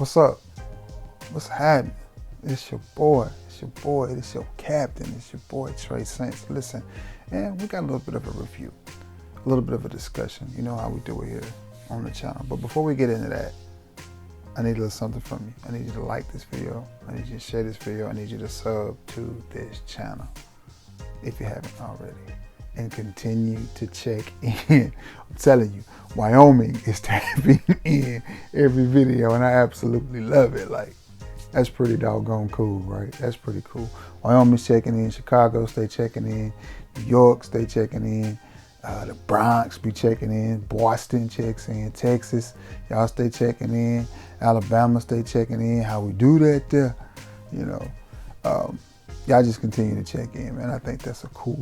What's up? What's happening? It's your boy. It's your boy. It's your captain. It's your boy Trey Saints. Listen, and we got a little bit of a review, a little bit of a discussion. You know how we do it here on the channel. But before we get into that, I need a little something from you. I need you to like this video. I need you to share this video. I need you to sub to this channel if you haven't already. And continue to check in. I'm telling you, Wyoming is tapping in every video, and I absolutely love it. Like, that's pretty doggone cool, right? That's pretty cool. Wyoming's checking in. Chicago stay checking in. New York stay checking in. The Bronx be checking in. Boston checks in. Texas, y'all stay checking in. Alabama stay checking in. How we do that there, you know. Y'all just continue to check in, man. I think that's a cool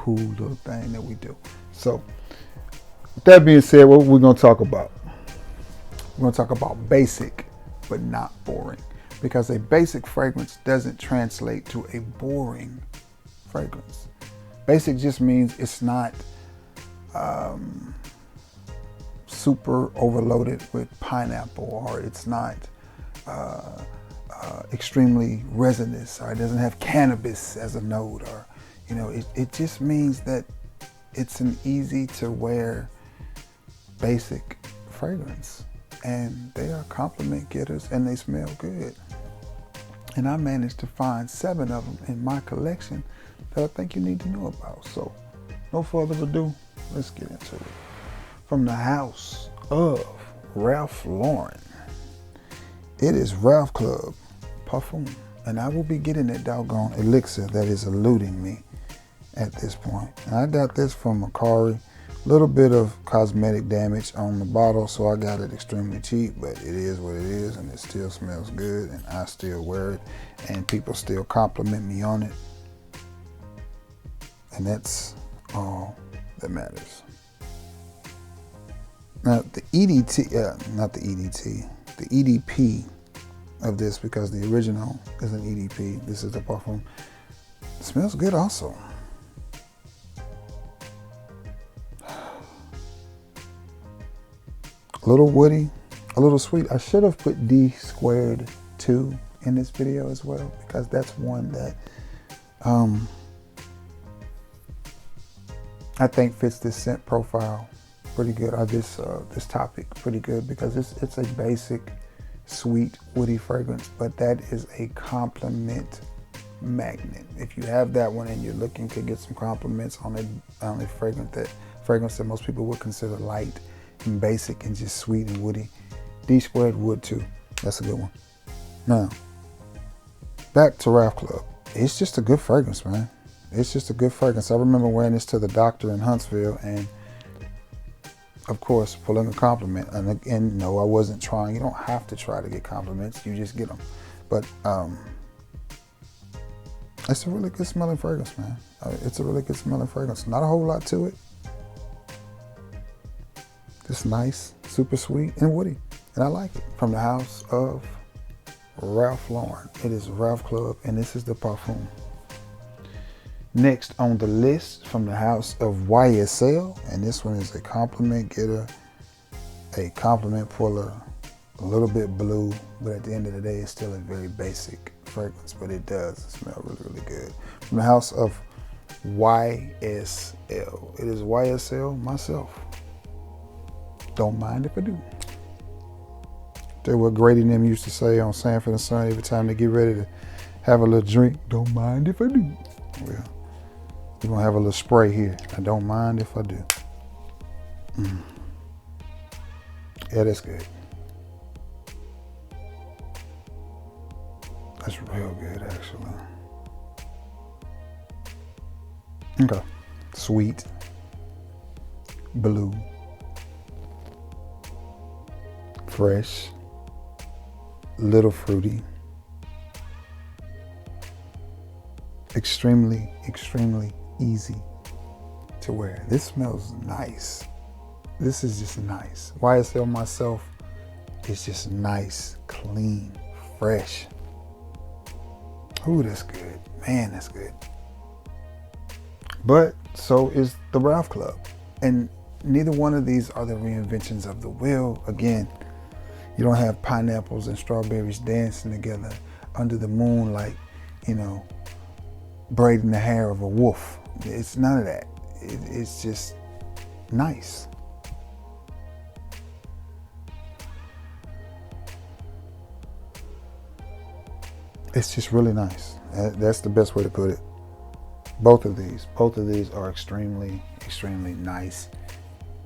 little thing that we do. So, with that being said, what we're gonna talk about? We're gonna talk about basic, but not boring. Because a basic fragrance doesn't translate to a boring fragrance. Basic just means it's not super overloaded with pineapple, or it's not extremely resinous, or it doesn't have cannabis as a note, or, you know, it just means that it's an easy to wear basic fragrance, and they are compliment getters and they smell good. And I managed to find 7 of them in my collection that I think you need to know about. So no further ado, let's get into it. From the house of Ralph Lauren, it is Ralph Club Parfum, and I will be getting that doggone elixir that is eluding me at this point. And I got this from Macari. A little bit of cosmetic damage on the bottle, so I got it extremely cheap, but it is what it is, and it still smells good, and I still wear it, and people still compliment me on it, and that's all that matters. Now, the the EDP of this, because the original is an EDP, this is the Parfum, it smells good also. A little woody, a little sweet. I should have put D²2 in this video as well, because that's one that I think fits this scent profile pretty good, or this topic pretty good, because it's a basic, sweet, woody fragrance, but that is a compliment magnet. If you have that one and you're looking to get some compliments on a fragrance that most people would consider light and basic and just sweet and woody, D² would too. That's a good one. Now, back to Ralph Club. It's just a good fragrance, man. It's just a good fragrance. I remember wearing this to the doctor in Huntsville, and of course, pulling a compliment. And again, no, I wasn't trying. You don't have to try to get compliments. You just get them. But it's a really good smelling fragrance, man. It's a really good smelling fragrance. Not a whole lot to it. Just nice, super sweet, and woody. And I like it. From the house of Ralph Lauren. It is Ralph Club, and this is the Parfum. Next on the list, from the house of YSL, and this one is a compliment getter, a compliment puller, a little bit blue, but at the end of the day, it's still a very basic fragrance, but it does smell really, really good. From the house of YSL, it is YSL Myself. Don't mind if I do. That's what Grady and them used to say on Sanford and Son every time they get ready to have a little drink. Don't mind if I do. Well, we're gonna have a little spray here. I don't mind if I do. Yeah, that's good. That's real good, actually. Okay. Sweet. Blue. Fresh. Little fruity. Extremely, extremely easy to wear. This smells nice. This is just nice. YSL Myself is just nice, clean, fresh. Ooh, that's good. Man, that's good. But so is the Ralph Club. And neither one of these are the reinventions of the wheel. Again, You don't have pineapples and strawberries dancing together under the moonlight, you know, braiding the hair of a wolf. It's none of that. It's just nice. It's just really nice. That's the best way to put it. Both of these are extremely, extremely nice,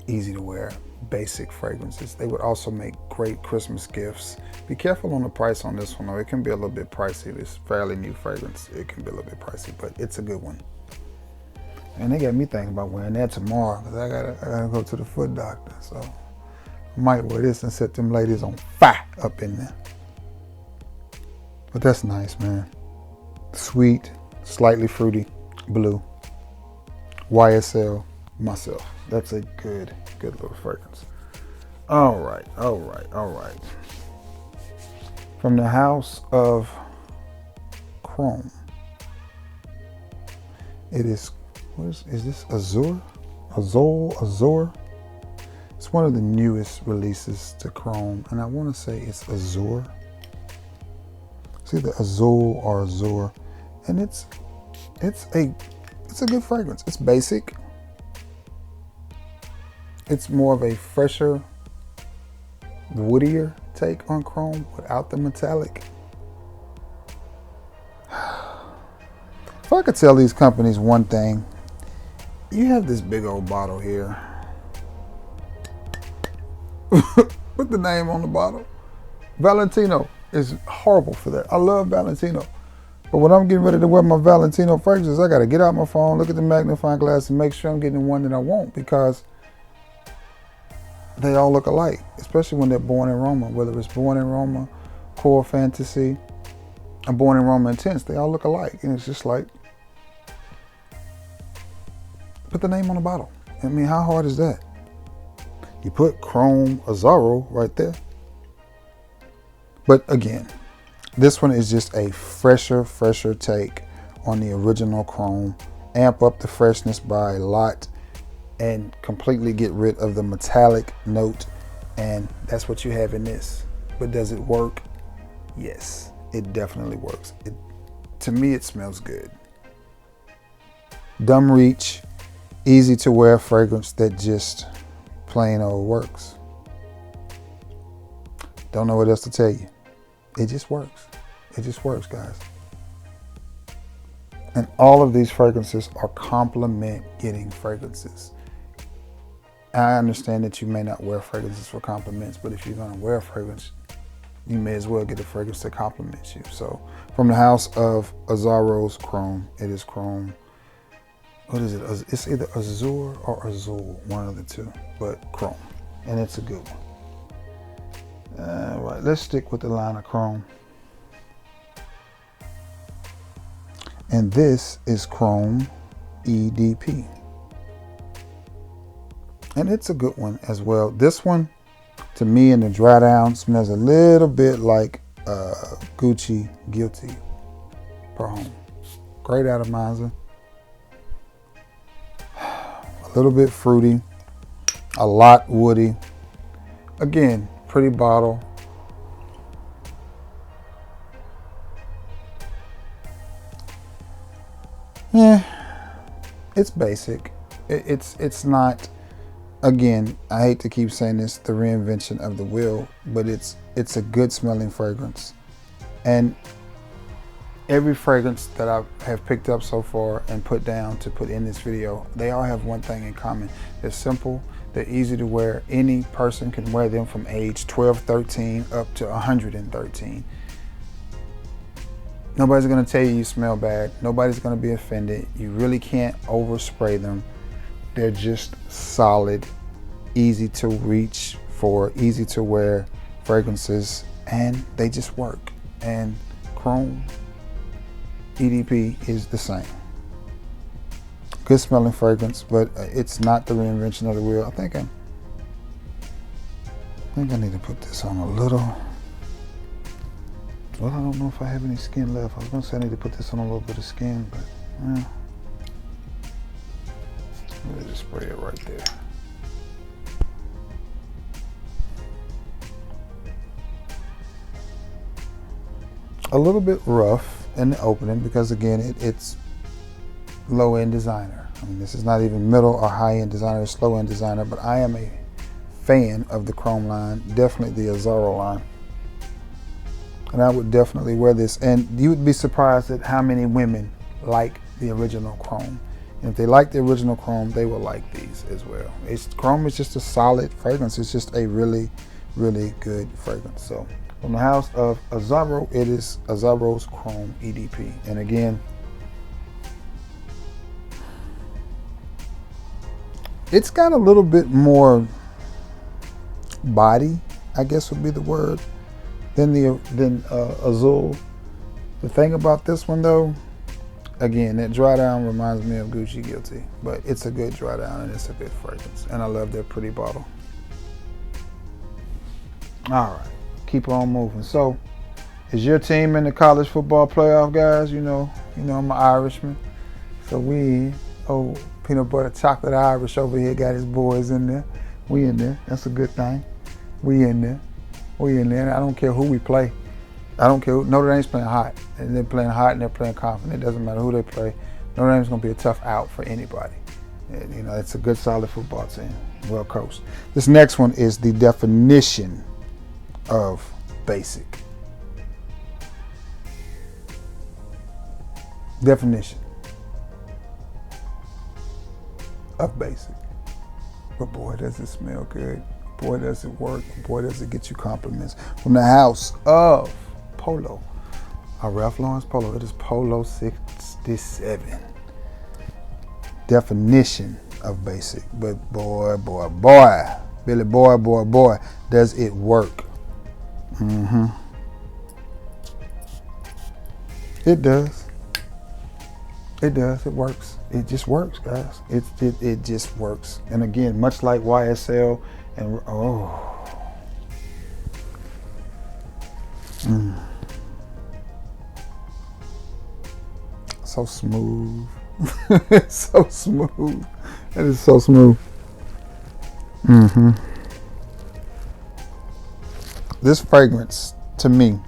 easy to wear, basic fragrances. They would also make great Christmas gifts. Be careful on the price on this one though. It can be a little bit pricey. This fairly new fragrance, it can be a little bit pricey, but it's a good one. And they got me thinking about wearing that tomorrow because I gotta go to the foot doctor. So I might wear this and set them ladies on fire up in there. But that's nice, man. Sweet, slightly fruity, blue. YSL Myself. That's a good little fragrance. All right. From the house of Chrome. It is, is this Azur? Azur? It's one of the newest releases to Chrome, and I want to say it's Azur. It's either Azul or Azur, and it's a good fragrance. It's basic. It's more of a fresher, woodier take on Chrome without the metallic. If I could tell these companies one thing, you have this big old bottle here. Put the name on the bottle. Valentino is horrible for that. I love Valentino. But when I'm getting ready to wear my Valentino fragrances, I got to get out my phone, look at the magnifying glass, and make sure I'm getting the one that I want, because they all look alike, especially when they're Born in Roma. Whether it's Born in Roma, Core Fantasy, and Born in Roma Intense, they all look alike. And it's just like, put the name on the bottle. I mean, how hard is that? You put Chrome Azzaro right there. But again, this one is just a fresher take on the original Chrome. Amp up the freshness by a lot and completely get rid of the metallic note. And that's what you have in this. But does it work? Yes, it definitely works. To me, it smells good. Dumb reach, easy to wear fragrance that just plain old works. Don't know what else to tell you. It just works. It just works, guys. And all of these fragrances are compliment getting fragrances. I understand that you may not wear fragrances for compliments, but if you're going to wear a fragrance, you may as well get a fragrance that compliments you. So from the house of Azzaro's Chrome, it is Chrome. What is it? It's either Azur or Azul, one of the two, but Chrome. And it's a good one. All right, let's stick with the line of Chrome. And this is Chrome EDP. And it's a good one as well. This one, to me, in the dry down, smells a little bit like Gucci Guilty per home. Great atomizer. A little bit fruity. A lot woody. Again, pretty bottle. Yeah, it's basic. It's not, again, I hate to keep saying this, the reinvention of the wheel, but it's a good smelling fragrance. And every fragrance that I have picked up so far and put down to put in this video, they all have one thing in common. They're simple, they're easy to wear. Any person can wear them from age 12, 13 up to 113. Nobody's gonna tell you smell bad. Nobody's gonna be offended. You really can't overspray them. They're just solid, easy to reach for, easy to wear fragrances, and they just work. And Chrome EDP is the same. Good smelling fragrance, but it's not the reinvention of the wheel. I think I need to put this on a little. Well, I don't know if I have any skin left. I was gonna say I need to put this on a little bit of skin, but let me just spray it right there. a little bit rough in the opening because, again, it's low-end designer. I mean, this is not even middle or high-end designer, it's low-end designer, but I am a fan of the Chrome line, definitely the Azzaro line. And I would definitely wear this. And you would be surprised at how many women like the original Chrome. And if they like the original Chrome, they will like these as well. Chrome is just a solid fragrance. It's just a really, really good fragrance. So from the house of Azzaro, it is Azzaro's Chrome EDP. And again, it's got a little bit more body, I guess would be the word, than Azur. The thing about this one though, again, that dry down reminds me of Gucci Guilty, but it's a good dry down and it's a good fragrance, and I love their pretty bottle. All right, keep on moving. So, is your team in the college football playoff, guys? You know, I'm an Irishman, so peanut butter chocolate Irish over here got his boys in there. We in there. That's a good thing. We in there. I don't care who we play. I don't care. Notre Dame's playing hot, and they're playing hot, and they're playing confident. It doesn't matter who they play. Notre Dame's going to be a tough out for anybody. And, it's a good, solid football team, well coached. This next one is the definition of basic. Definition of basic. But boy, does it smell good. Boy, does it work. Boy, does it get you compliments. From the house of Polo, Ralph Lauren's Polo. It is Polo 67. Definition of basic. But boy, Billy, boy, does it work. It does. It does. It works. It just works, guys. It just works. And again, much like YSL and so smooth. It's so smooth. It is so smooth. This fragrance, to me,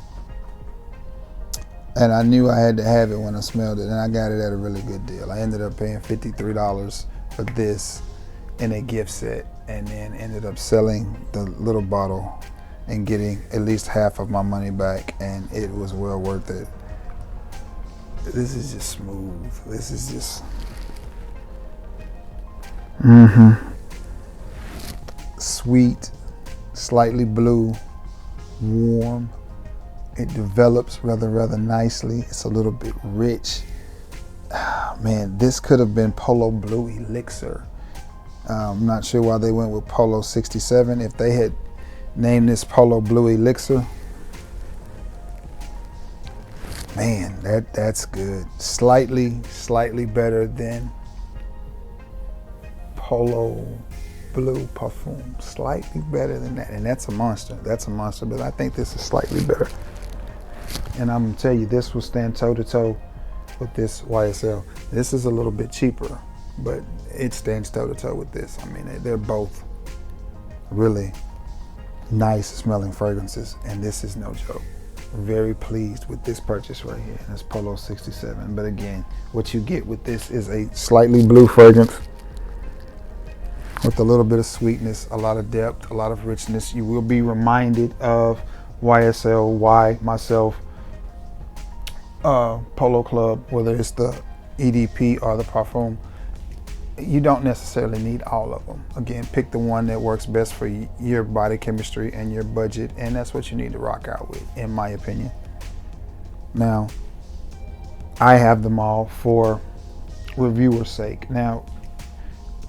and I knew I had to have it when I smelled it, and I got it at a really good deal. I ended up paying $53 for this in a gift set, and then ended up selling the little bottle and getting at least half of my money back, and it was well worth it. This is just smooth. This is just sweet, slightly blue, warm. It develops rather nicely. It's a little bit rich. Man, this could have been Polo Blue Elixir. I'm not sure why they went with Polo 67. If they had named this Polo Blue Elixir, man, that's good. Slightly better than Polo Blue Parfum. Slightly better than that, and that's a monster. That's a monster, but I think this is slightly better. And I'm gonna tell you, this will stand toe-to-toe with this YSL. This is a little bit cheaper, but it stands toe-to-toe with this. I mean, they're both really nice smelling fragrances, and this is no joke. Very pleased with this purchase right here. That's Polo 67. But again, what you get with this is a slightly blue fragrance with a little bit of sweetness, a lot of depth, a lot of richness. You will be reminded of YSL Y Myself Polo Club, whether it's the EDP or the Parfum. You don't necessarily need all of them. Again, pick the one that works best for your body chemistry and your budget, and that's what you need to rock out with, in my opinion. Now, I have them all for reviewer's sake. Now,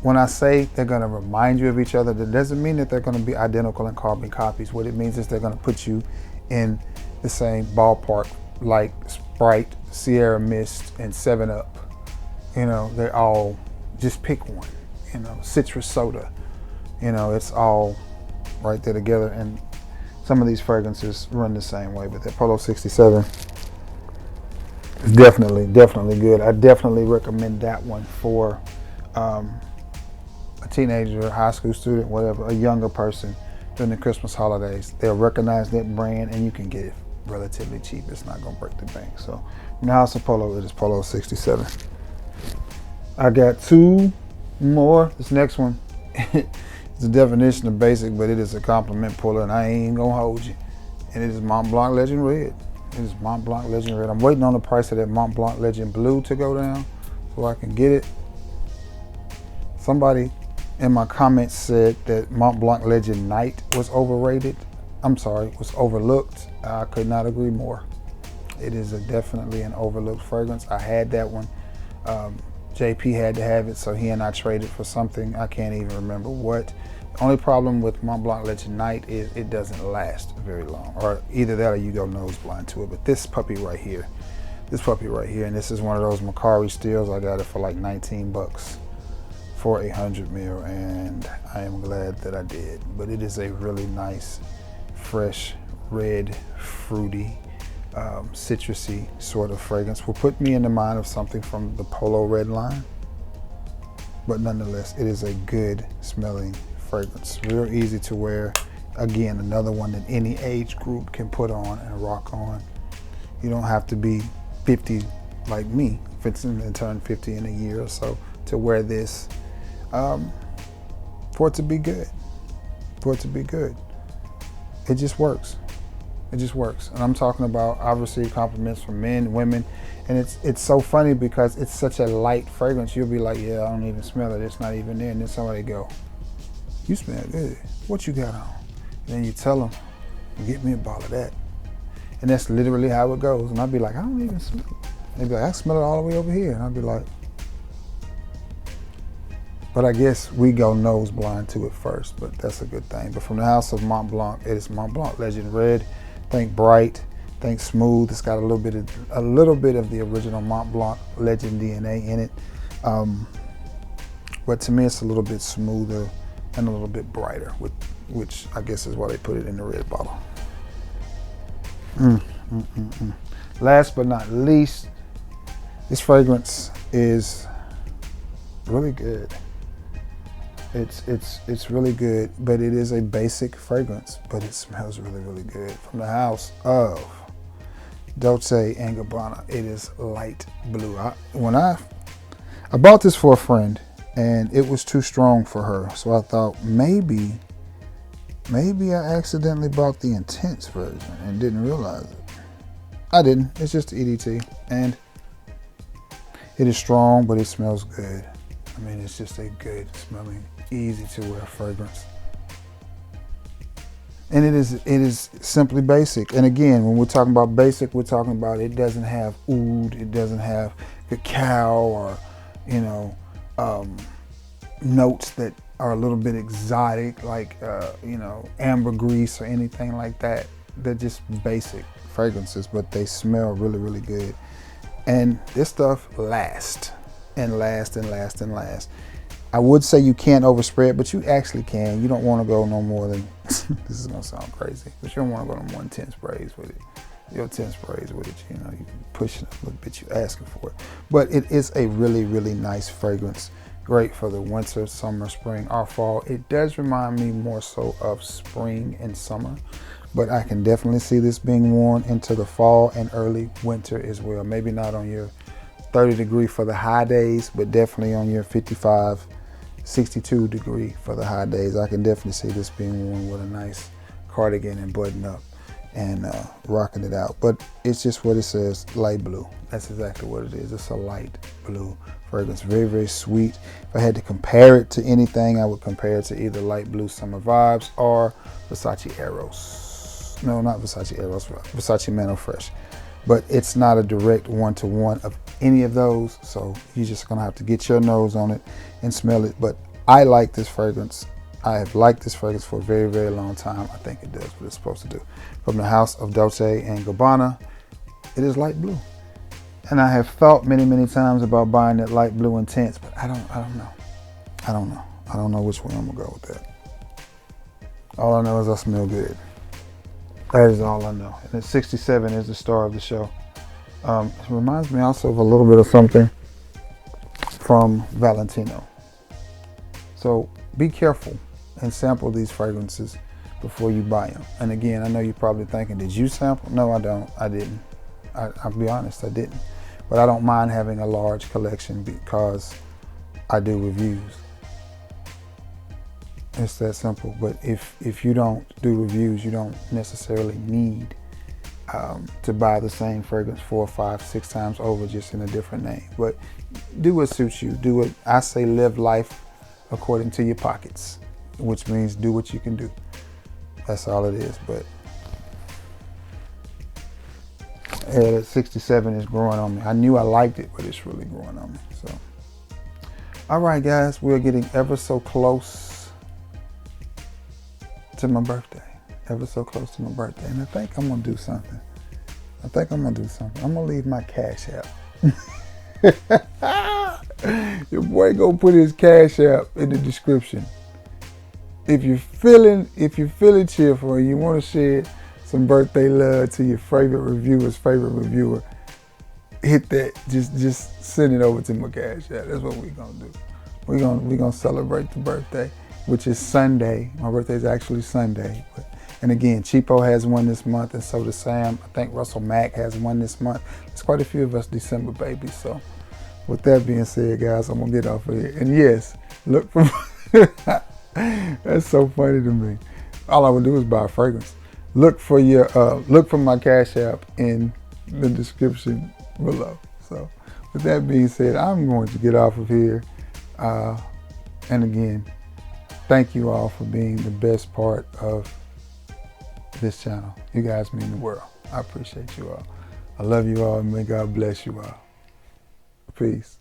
when I say they're going to remind you of each other, that doesn't mean that they're going to be identical and carbon copies. What it means is they're going to put you in the same ballpark, like Sprite, Sierra Mist, and 7-Up. They're all, just pick one. Citrus soda. It's all right there together. And some of these fragrances run the same way, but that Polo 67 is definitely good. I definitely recommend that one for a teenager, high school student, whatever, a younger person during the Christmas holidays. They'll recognize that brand, and you can get it relatively cheap. It's not gonna break the bank. So from the house of Polo, it is Polo 67. I got two more. This next one, it's the definition of basic, but it is a compliment puller, and I ain't gonna hold you. And it is Mont Blanc Legend Red. It is Mont Blanc Legend Red. I'm waiting on the price of that Mont Blanc Legend Blue to go down so I can get it. Somebody in my comments said that Mont Blanc Legend Night was overrated. I'm sorry, was overlooked. I could not agree more. It is definitely an overlooked fragrance. I had that one. JP had to have it, so he and I traded for something. I can't even remember what. The only problem with Mont Blanc Legend Night is it doesn't last very long, or either that or you go nose blind to it. But this puppy right here, and this is one of those Macari steals. I got it for like 19 bucks for 100 ml, and I am glad that I did. But it is a really nice, fresh, red, fruity, citrusy sort of fragrance. Will put me in the mind of something from the Polo red line, but nonetheless, it is a good smelling fragrance. Real easy to wear. Again, another one that any age group can put on and rock on. You don't have to be 50 like me, fixing and turn 50 in a year or so, to wear this for it to be good. It just works. It just works. And I'm talking about, I've received compliments from men, women, and it's so funny because it's such a light fragrance. You'll be like, yeah, I don't even smell it. It's not even there. And then somebody go, you smell good. What you got on? And then you tell them, get me a bottle of that. And that's literally how it goes. And I'll be like, I don't even smell it. They'd be like, I smell it all the way over here. And I'll be like, but I guess we go nose blind to it first, but that's a good thing. But from the house of Mont Blanc, it is Mont Blanc Legend Red. Think bright, think smooth. It's got a little bit of the original Mont Blanc Legend DNA in it. But to me, it's a little bit smoother and a little bit brighter, which I guess is why they put it in the red bottle. Last but not least, this fragrance is really good. It's really good, but it is a basic fragrance, but it smells really, really good. From the house of Dolce and Gabbana, it is light blue. I bought this for a friend, and it was too strong for her, so I thought maybe I accidentally bought the intense version and didn't realize it. I didn't. It's just the EDT, and it is strong, but it smells good. I mean, it's just a good smelling, easy to wear fragrance. And it is simply basic. And again, when we're talking about basic, we're talking about it doesn't have oud, it doesn't have cacao or, notes that are a little bit exotic, like, ambergris or anything like that. They're just basic fragrances, but they smell really, really good. And this stuff lasts. And last and last and last. I would say you can't overspray it, but you actually can. You don't want to go no more than, this is going to sound crazy, but you don't want to go no more than 10 sprays with it. Your 10 sprays with it, you can push it a little bit, you're asking for it. But it is a really, really nice fragrance. Great for the winter, summer, spring, or fall. It does remind me more so of spring and summer, but I can definitely see this being worn into the fall and early winter as well. Maybe not on your 30 degree for the high days, but definitely on your 55, 62 degree for the high days. I can definitely see this being worn with a nice cardigan and button up and rocking it out. But it's just what it says, light blue. That's exactly what it is. It's a light blue fragrance, very, very sweet. If I had to compare it to anything, I would compare it to either light blue Summer Vibes or Versace Eros. No, not Versace Eros, Versace Mano Fresh. But it's not a direct one-to-one of any of those, so you're just gonna have to get your nose on it and smell it. But I like this fragrance. I have liked this fragrance for a very, very long time. I think it does what it's supposed to do. From the house of Dolce and Gabbana, it is light blue. And I have thought many, many times about buying that light blue intense, but I don't know. I don't know which way I'm gonna go with that. All I know is I smell good. That is all I know. And 67 is the star of the show. It reminds me also of a little bit of something from Valentino. So be careful and sample these fragrances before you buy them. And again, I know you're probably thinking, did you sample? No, I don't. I didn't. I'll be honest, I didn't. But I don't mind having a large collection because I do reviews. It's that simple. But if you don't do reviews, you don't necessarily need to buy the same fragrance 4, 5, 6 times over, just in a different name. But do what suits you. Do what I say. Live life according to your pockets, which means do what you can do. That's all it is. But yeah, that 67 is growing on me. I knew I liked it, but it's really growing on me. So, all right, guys, we're getting ever so close to my birthday. Ever so close to my birthday. And I think I'm gonna do something. I'm gonna leave my Cash App. Your boy gonna put his Cash App in the description. If you're feeling cheerful and you want to share some birthday love to your favorite reviewer, hit that. Just send it over to my Cash App. That's what we're gonna do. We're gonna celebrate the birthday, which is Sunday. My birthday is actually Sunday. And again, Cheapo has one this month, and so does Sam. I think Russell Mack has one this month. There's quite a few of us December babies. So with that being said, guys, I'm gonna get off of here. And yes, look for that's so funny to me. All I would do is buy a fragrance. Look for my Cash App in the description below. So with that being said, I'm going to get off of here. And again, thank you all for being the best part of this channel. You guys mean the world. I appreciate you all. I love you all, and may God bless you all. Peace.